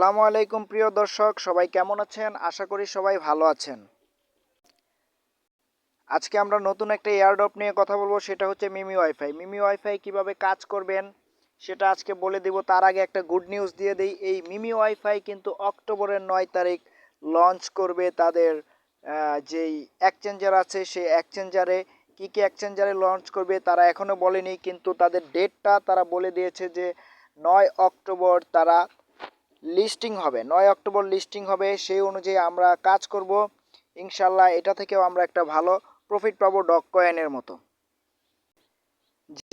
আসসালামু আলাইকুম প্রিয় দর্শক, সবাই কেমন আছেন? আশা করি সবাই ভালো আছেন। আজকে আমরা নতুন একটা এয়ারড্রপ নিয়ে কথা বলবো, সেটা হচ্ছে মিমি ওয়াইফাই। মিমি ওয়াইফাই কিভাবে কাজ করবেন সেটা আজকে বলে দিব। তার আগে একটা গুড নিউজ দিয়ে দেই, এই মিমি ওয়াইফাই কিন্তু অক্টোবরের 9 তারিখ লঞ্চ করবে তাদের যেই এক্সচেঞ্জার আছে, সেই এক্সচেঞ্জারে কী কী এক্সচেঞ্জারে লঞ্চ করবে তারা এখনও বলেনি, কিন্তু তাদের ডেটটা তারা বলে দিয়েছে যে 9 অক্টোবর তারা লিস্টিং হবে। 9 অক্টোবর লিস্টিং হবে, সেই অনুযায়ী আমরা কাজ করব ইনশাল্লাহ। এটা থেকেও আমরা একটা ভালো প্রফিট পাবো ডগ কয়েনের মতো।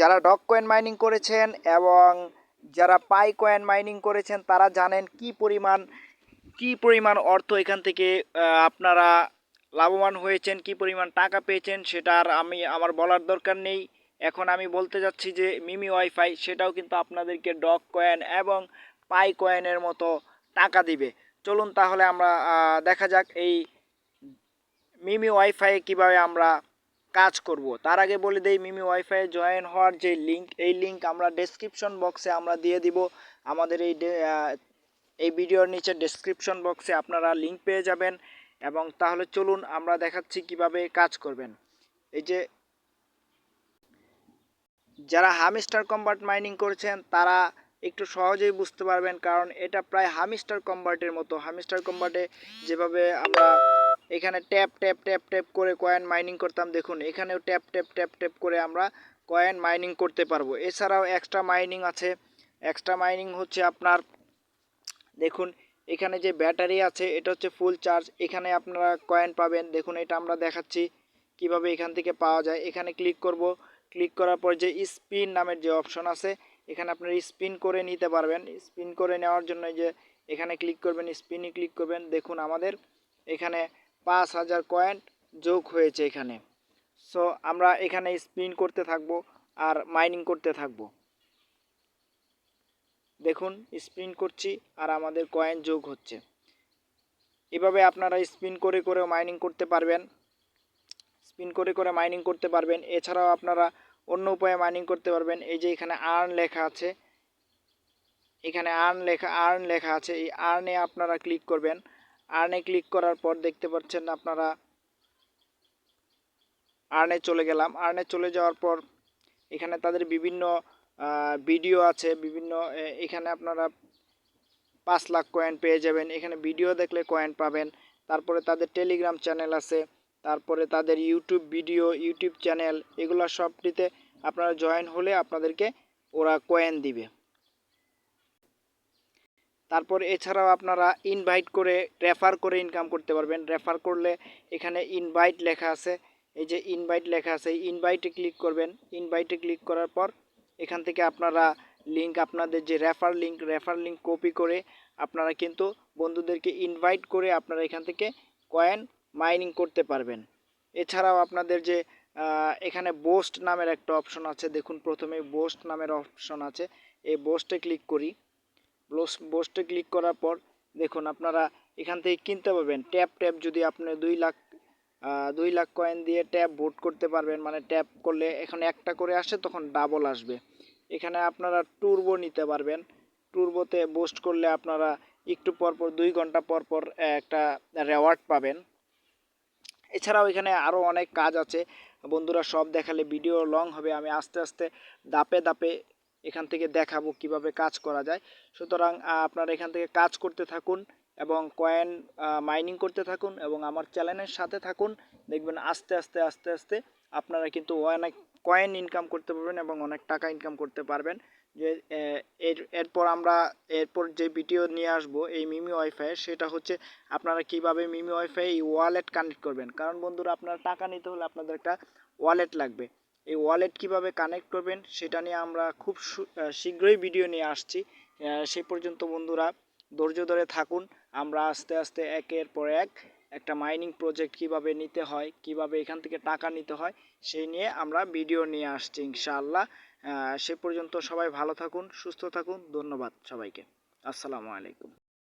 যারা ডগ কয়েন মাইনিং করেছেন এবং যারা পাই কয়েন মাইনিং করেছেন তারা জানেন কি পরিমাণ অর্থ এখান থেকে আপনারা লাভবান হয়েছেন, কি পরিমাণ টাকা পেয়েছেন, সেটা আর আমার বলার দরকার নেই। এখন আমি বলতে যাচ্ছি যে মিমি ওয়াইফাই সেটাও কিন্তু আপনাদেরকে ডগ কয়েন এবং পাই কয়েনের মতো টাকা দিবে। চলুন তাহলে আমরা দেখা যাক এই মিমি ওয়াইফাই কিভাবে আমরা কাজ করব। তার আগে বলে দেই, মিমি ওয়াইফাই জয়েন হওয়ার যে লিঙ্ক, এই লিঙ্ক আমরা ডেসক্রিপশন বক্সে আমরা দিয়ে দিব। আমাদের এই ভিডিওর নিচে ডেসক্রিপশন বক্সে আপনারা লিঙ্ক পেয়ে যাবেন। এবং তাহলে চলুন আমরা দেখাচ্ছি কিভাবে কাজ করবেন। এই যে যারা হামস্টার কম্বাট মাইনিং করেছেন তারা একটু সহজেই বুঝতে পারবেন, কারণ এটা প্রায় হামস্টার কম্বাটের মতো। হামস্টার কম্বাটে যেভাবে আমরা এখানে ট্যাপ ট্যাপ ট্যাপ ট্যাপ করে কয়েন মাইনিং করতাম, দেখুন এখানেও ট্যাপ ট্যাপ ট্যাপ ট্যাপ করে আমরা কয়েন মাইনিং করতে পারবো। এছাড়াও এক্সট্রা মাইনিং আছে। এক্সট্রা মাইনিং হচ্ছে আপনার, দেখুন এখানে যে ব্যাটারি আছে এটা হচ্ছে ফুল চার্জ, এখানে আপনারা কয়েন পাবেন। দেখুন এটা আমরা দেখাচ্ছি কিভাবে এখান থেকে পাওয়া যায়। এখানে ক্লিক করব, ক্লিক করার পর যে স্পিন নামের যে অপশন আছে, এখানে আপনারা স্পিন করে নিতে পারবেন। স্পিন করে নেওয়ার জন্য যে এখানে ক্লিক করবেন, স্পিনে ক্লিক করবেন, দেখুন আমাদের এখানে 5000 কয়েন যোগ হয়েছে এখানে। সো আমরা এখানে স্পিন করতে থাকব আর মাইনিং করতে থাকব। দেখুন স্পিন করছি আর আমাদের কয়েন যোগ হচ্ছে। এভাবে আপনারা স্পিন করে করে মাইনিং করতে পারবেন। স্পিন করে করে মাইনিং করতে পারবেন। এছাড়াও আপনারা অন্য উপায়ে মাইনিং করতে পারবেন। এই যে এখানে আর্ন লেখা আছে, এখানে আর্ন লেখা আছে, এই আর্নে আপনারা ক্লিক করবেন। আর্নে ক্লিক করার পর দেখতে পাচ্ছেন আপনারা আর্নে চলে গেলাম। আর্নে চলে যাওয়ার পর এখানে তাদের বিভিন্ন ভিডিও আছে, বিভিন্ন এখানে আপনারা 5 লাখ কয়েন পেয়ে যাবেন। এখানে ভিডিও দেখলে কয়েন পাবেন। তারপরে তাদের টেলিগ্রাম চ্যানেল আছে, তারপরে তাদের ইউটিউব চ্যানেল, এগুলো সবটিতে আপনারা জয়েন হলে আপনাদেরকে ওরা কয়েন দিবে। তারপর এছাড়াও আপনারা ইনভাইট করে রেফার করে ইনকাম করতে পারবেন। রেফার করলে এখানে ইনভাইট লেখা আছে, এই যে ইনভাইট লেখা আছে, ইনভাইটে ক্লিক করবেন। ইনভাইটে ক্লিক করার পর এখান থেকে আপনারা আপনাদের যে রেফার লিঙ্ক কপি করে আপনারা কিন্তু বন্ধুদেরকে ইনভাইট করে আপনারা এখান থেকে কয়েন মাইনিং করতে পারবেন। এছাড়াও আপনাদের যে এখানে বোস্ট নামের একটা অপশন আছে, দেখুন প্রথমে বোস্ট নামের অপশন আছে, এই বোস্টে ক্লিক করি। বোস্টে ক্লিক করার পর দেখুন আপনারা এখান থেকে কিনতে পারবেন। ট্যাপ ট্যাপ যদি আপনি 2 লাখ কয়েন দিয়ে ট্যাপ ভোট করতে পারবেন, মানে ট্যাপ করলে এখানে একটা করে আসে তখন ডাবল আসবে। এখানে আপনারা টুরবো নিতে পারবেন। টুরবোতে বুস্ট করলে আপনারা একটু পরপর 2 ঘন্টা পরপর একটা রেওয়ার্ড পাবেন। এছাড়াও এখানে আরও অনেক কাজ আছে বন্ধুরা, সব দেখালে ভিডিও লং হবে। আমি আস্তে আস্তে ধাপে ধাপে এখান থেকে দেখাবো কিভাবে কাজ করা যায়। সুতরাং আপনারা এখান থেকে কাজ করতে থাকুন এবং কয়েন মাইনিং করতে থাকুন এবং আমার চ্যানেলের সাথে থাকুন। দেখবেন আস্তে আস্তে আস্তে আস্তে আপনারা কিন্তু অনেক কয়েন ইনকাম করতে পারবেন এবং অনেক টাকা ইনকাম করতে পারবেন। যে এরপর যে ভিডিও নিয়ে আসবো এই মিমি ওয়াইফাই, সেটা হচ্ছে আপনারা কিভাবে মিমি ওয়াইফাই ওয়ালেট কানেক্ট করবেন। কারণ বন্ধুরা আপনারা টাকা নিতে হলে আপনাদের একটা ওয়ালেট লাগবে। এই ওয়ালেট কিভাবে কানেক্ট করবেন সেটা নিয়ে আমরা খুব শীঘ্রই ভিডিও নিয়ে আসছি। সেই পর্যন্ত বন্ধুরা ধৈর্য ধরে থাকুন। আমরা আস্তে আস্তে একের পর এক একটা মাইনিং প্রজেক্ট কিভাবে নিতে হয়, কিভাবে এখান থেকে টাকা নিতে হয়, সেই নিয়ে আমরা ভিডিও নিয়ে আসছি ইনশাআল্লাহ। সে পর্যন্ত সবাই ভালো থাকুন, সুস্থ থাকুন। ধন্যবাদ সবাইকে। আসসালামু আলাইকুম।